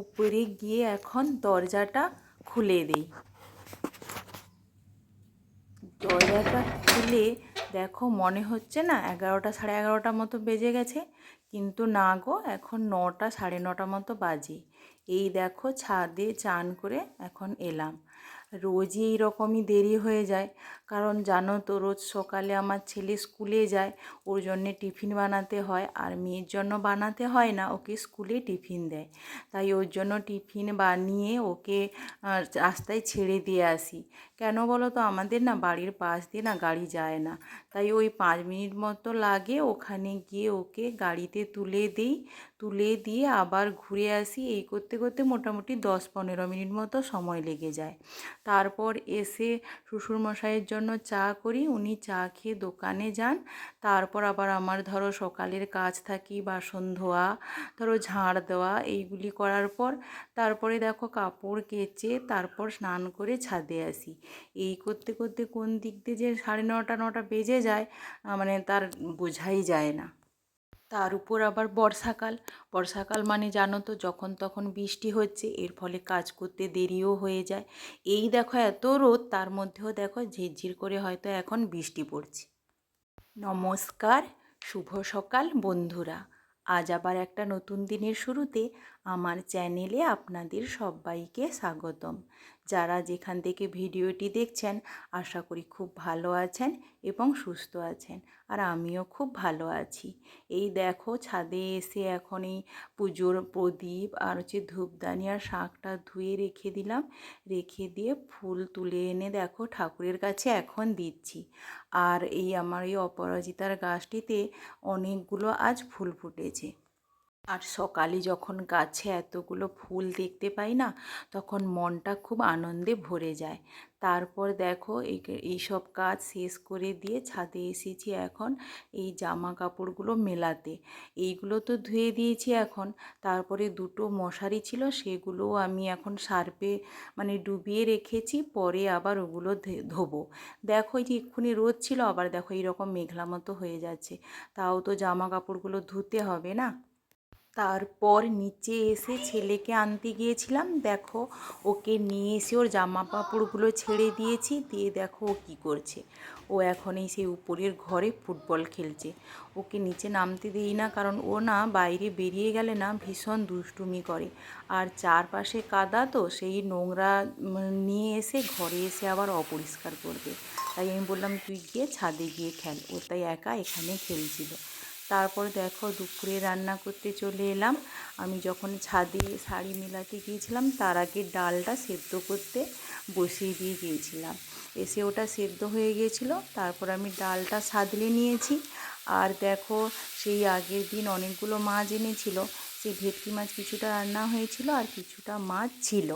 উপরে গিয়ে এখন দরজাটা খুলে দিই। দরজাটা খুলে দেখো মনে হচ্ছে না 11টা সাড়ে 11টার মতো বেজে গেছে, কিন্তু না গো, এখন 9টা সাড়ে 9টার মতো বাজে। এই দেখো ছাদে চান করে এখন এলাম। রোজই এই রকমই দেরি হয়ে যায়, কারণ জানো তো রোজ সকালে আমার ছেলে স্কুলে যায়, ওর জন্যে টিফিন বানাতে হয়, আর মেয়ের জন্য বানাতে হয় না, ওকে স্কুলে টিফিন দেয়। তাই ওর জন্য টিফিন বানিয়ে ওকে রাস্তায় ছেড়ে দিয়ে আসি। কেন বলো তো, আমাদের না বাড়ির পাশ দিয়ে না গাড়ি যায় না, তাই ওই 5 মিনিট মতো লাগে, ওখানে গিয়ে ওকে গাড়িতে তুলে দিই, তুলে দিয়ে আবার ঘুরে আসি। এই করতে করতে মোটামুটি 10-15 মিনিট মতো সময় লেগে যায়। তারপর এসে শ্বশুরমশাইয়ের জন্য চা করি, উনি চা খেয়ে দোকানে যান। তারপর আবার আমার ধরো সকালের কাজ থাকি, বাসন ধোয়া, ধরো ঝাড় দেওয়া, এইগুলি করার পর তারপরে দেখো কাপড় কেচে তারপর স্নান করে ছাদে আসি। এই করতে করতে কোন দিক দিয়ে যে সাড়ে 9টা বেজে যায়, মানে তার বোঝাই যায় না। তার উপর আবার বর্ষাকাল, বর্ষাকাল মানে জানো তো যখন তখন বৃষ্টি হচ্ছে, এর ফলে কাজ করতে দেরিও হয়ে যায়। এই দেখো এত রোদ, তার মধ্যেও দেখো ঝিরঝির করে হয়তো এখন বৃষ্টি পড়ছে। নমস্কার, শুভ সকাল বন্ধুরা। আজ আবার একটা নতুন দিনের শুরুতে আমার চ্যানেলে আপনাদের সবাইকে স্বাগতম। যারা যেখান থেকে ভিডিওটি দেখছেন আশা করি খুব ভালো আছেন এবং সুস্থ আছেন, আর আমিও খুব ভালো আছি। এই দেখো ছাদে এসে এখন এই পুজোর প্রদীপ আর ধূপদানি আর শাঁখটা ধুয়ে রেখে দিলাম, রেখে দিয়ে ফুল তুলে এনে দেখো ঠাকুরের কাছে এখন দিচ্ছি। আর এই আমার এই অপরাজিতার গাছটিতে অনেকগুলো আজ ফুল ফুটেছে। আর সকালে যখন গাছে এতগুলো ফুল দেখতে পাই না, তখন মনটা খুব আনন্দে ভরে যায়। তারপর দেখো এইসব কাজ শেষ করে দিয়ে ছাদে এসেছি এখন এই জামা কাপড়গুলো মেলাতে। এইগুলো তো ধুয়ে দিয়েছি এখন। তারপরে দুটো মশারি ছিল, সেগুলোও আমি এখন সার্ফে মানে ডুবিয়ে রেখেছি, পরে আবার ওগুলো ধোবো। দেখো এই যে এক্ষুনি রোদ ছিল, আবার দেখো এইরকম মেঘলা মতো হয়ে যাচ্ছে, তাও তো জামা কাপড়গুলো ধুতে হবে না। তারপর নিচে এসে ছেলেকে আনতে গিয়েছিলাম, দেখো ওকে নিয়ে এসে ওর জামা কাপড়গুলো ছেড়ে দিয়েছি, দিয়ে দেখো ও কী করছে। ও এখন এই সেই উপরের ঘরে ফুটবল খেলছে। ওকে নিচে নামতে দিই না, কারণ ও না বাইরে বেরিয়ে গেলে না ভীষণ দুষ্টুমি করে, আর চারপাশে কাদা, তো সেই নোংরা নিয়ে এসে ঘরে এসে আবার অপরিষ্কার করবে। তাই আমি বললাম তুই গিয়ে ছাদে গিয়ে খেল, ও তাই একা এখানে খেলছিল। তারপর দেখো দুপুরে রান্না করতে চলে এলাম। আমি যখন ছাদে শাড়ি মেলাতে গিয়েছিলাম, তার আগে ডালটা সেদ্ধ করতে বসিয়ে দিয়ে গিয়েছিলাম। এসে ওটা সেদ্ধ হয়ে গিয়েছিল, তারপর আমি ডালটা সাদলে নিয়েছি। আর দেখো সেই আগের দিন অনেকগুলো মাছ এনেছিল, সেই ভেটকি মাছ কিছুটা রান্না হয়েছিল আর কিছুটা মাছ ছিল,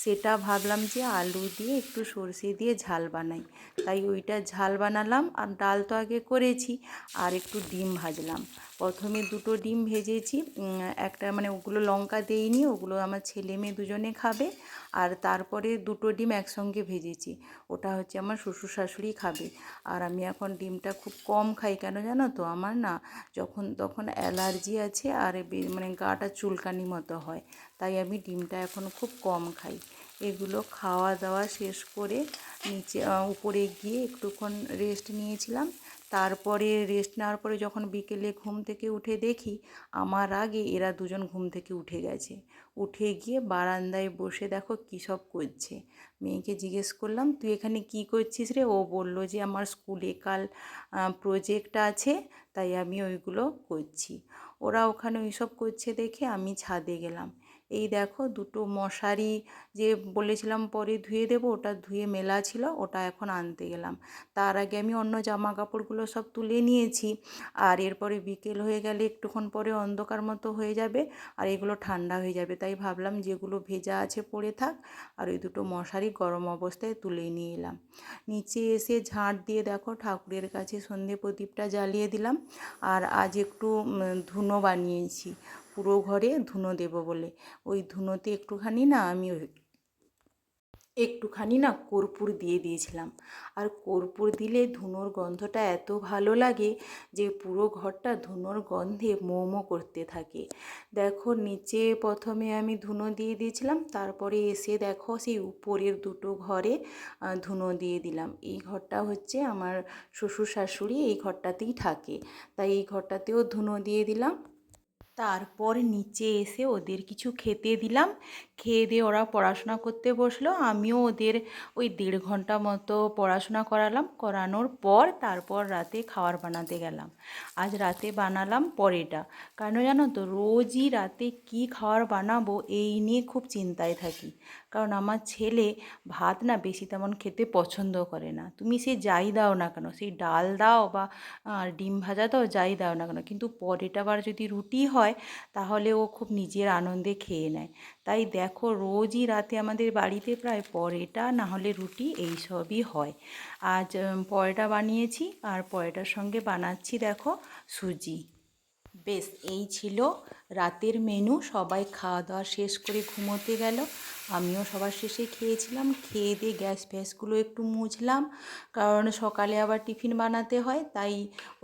সেটা ভাবলাম যে আলু দিয়ে একটু সর্ষে দিয়ে ঝাল বানাই, তাই ওইটা ঝাল বানালাম। আর ডাল তো আগে করেছি, আর একটু ডিম ভাজলাম। প্রথমে দুটো ডিম ভেজেছি, একটা মানে ওগুলো লঙ্কা দেইনি, ওগুলো আমার ছেলে মেয়ে দুজনে খাবে। আর তারপরে দুটো ডিম একসঙ্গে ভেজেছি, ওটা হচ্ছে আমার শ্বশুর শাশুড়ি খাবে। আর আমি এখন ডিমটা খুব কম খাই, কেন জানো তো, আমার না যখন তখন অ্যালার্জি আছে, আর মানে গাটা চুলকানি মতো হয়, তাই আমি ডিমটা এখন খুব কম খাই। এগুলো খাওয়া দাওয়া শেষ করে নিচে উপরে গিয়ে একটুক্ষণ রেস্ট নিয়েছিলাম। তারপরে রেস্ট নেওয়ার পরে যখন বিকেলে ঘুম থেকে উঠে দেখি আমার আগে এরা দুজন ঘুম থেকে উঠে গেছে। উঠে গিয়ে বারান্দায় বসে দেখো কী সব করছে। মেয়েকে জিজ্ঞেস করলাম তুই এখানে কি করছিস রে? ও বলল যে আমার স্কুলে কাল প্রজেক্ট আছে, তাই আমি ওইগুলো করছি। ওরা ওখানে ওইসব করছে দেখে আমি ছাদে গেলাম। এই দেখো দুটো মশারি যে বলেছিলাম পরে ধুয়ে দেবো, ওটা ধুয়ে মেলা ছিল, ওটা এখন আনতে গেলাম। তার আগে আমি অন্য জামা কাপড়গুলো সব তুলে নিয়েছি। আর এরপরে বিকেল হয়ে গেলে একটুক্ষণ পরে অন্ধকার মতো হয়ে যাবে, আর এগুলো ঠান্ডা হয়ে যাবে, তাই ভাবলাম যেগুলো ভেজা আছে পড়ে থাক, আর ওই দুটো মশারি গরম অবস্থায় তুলে নিয়ে এলাম। নিচে এসে ঝাঁট দিয়ে দেখো ঠাকুরের কাছে সন্ধে প্রদীপটা জ্বালিয়ে দিলাম। আর আজ একটু ধুনো বানিয়েছি, পুরো ঘরে ধুনো দেবো বলে। ওই ধুনোতে একটুখানি না আমি একটুখানি না কর্পূর দিয়ে দিয়েছিলাম। আর কর্পূর দিলে ধুনোর গন্ধটা এত ভালো লাগে যে পুরো ঘরটা ধুনোর গন্ধে মো মো করতে থাকে। দেখো নিচে প্রথমে আমি ধুনো দিয়ে দিয়েছিলাম, তারপরে এসে দেখো সেই উপরের দুটো ঘরে ধুনো দিয়ে দিলাম। এই ঘরটা হচ্ছে আমার শ্বশুর শাশুড়ি এই ঘরটাতেই থাকে, তাই এই ঘরটাতেও ধুনো দিয়ে দিলাম। তারপর নিচে এসে ওদের কিছু খেতে দিলাম। খেয়ে দিয়ে ওরা পড়াশোনা করতে বসলো, আমিও ওদের ওই 1.5 ঘন্টা মতো পড়াশোনা করালাম। করানোর পর তারপর রাতে খাবার বানাতে গেলাম। আজ রাতে বানালাম পরোটা। কেন জানো তো, রোজই রাতে কি খাবার বানাবো এই নিয়ে খুব চিন্তায় থাকি। কারণ আমার ছেলে ভাত না বেশি তেমন খেতে পছন্দ করে না। তুমি সে যাই দাও না কেন, সেই ডাল দাও বা ডিম ভাজা দাও, যাই দাও না কেন, কিন্তু পরোটা আবার যদি রুটি হয় তাহলে ও খুব নিজের আনন্দে খেয়ে নেয়। তাই দেখো রোজই রাতে আমাদের বাড়িতে প্রায় পরোটা না হলে রুটি এই সবই হয়। আজ পরোটা বানিয়েছি আর পরোটার সঙ্গে বানাচ্ছি দেখো সুজি। বেশ, এই ছিল রাতের মেনু। সবাই খাওয়া দাওয়া শেষ করে ঘুমোতে গেল, আমিও সবার শেষে খেয়েছিলাম। খেয়ে দিয়ে গ্যাস ফ্যাসগুলো একটু মুছলাম, কারণ সকালে আবার টিফিন বানাতে হয়, তাই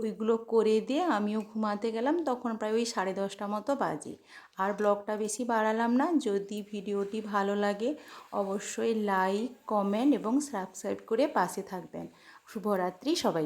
ওইগুলো করে দিয়ে আমিও ঘুমাতে গেলাম। তখন প্রায় ওই 10:30 মতো বাজে। আর ব্লগটা বেশি বাড়ালাম না। যদি ভিডিওটি ভালো লাগে অবশ্যই লাইক, কমেন্ট এবং সাবস্ক্রাইব করে পাশে থাকবেন। শুভরাত্রি সবাই।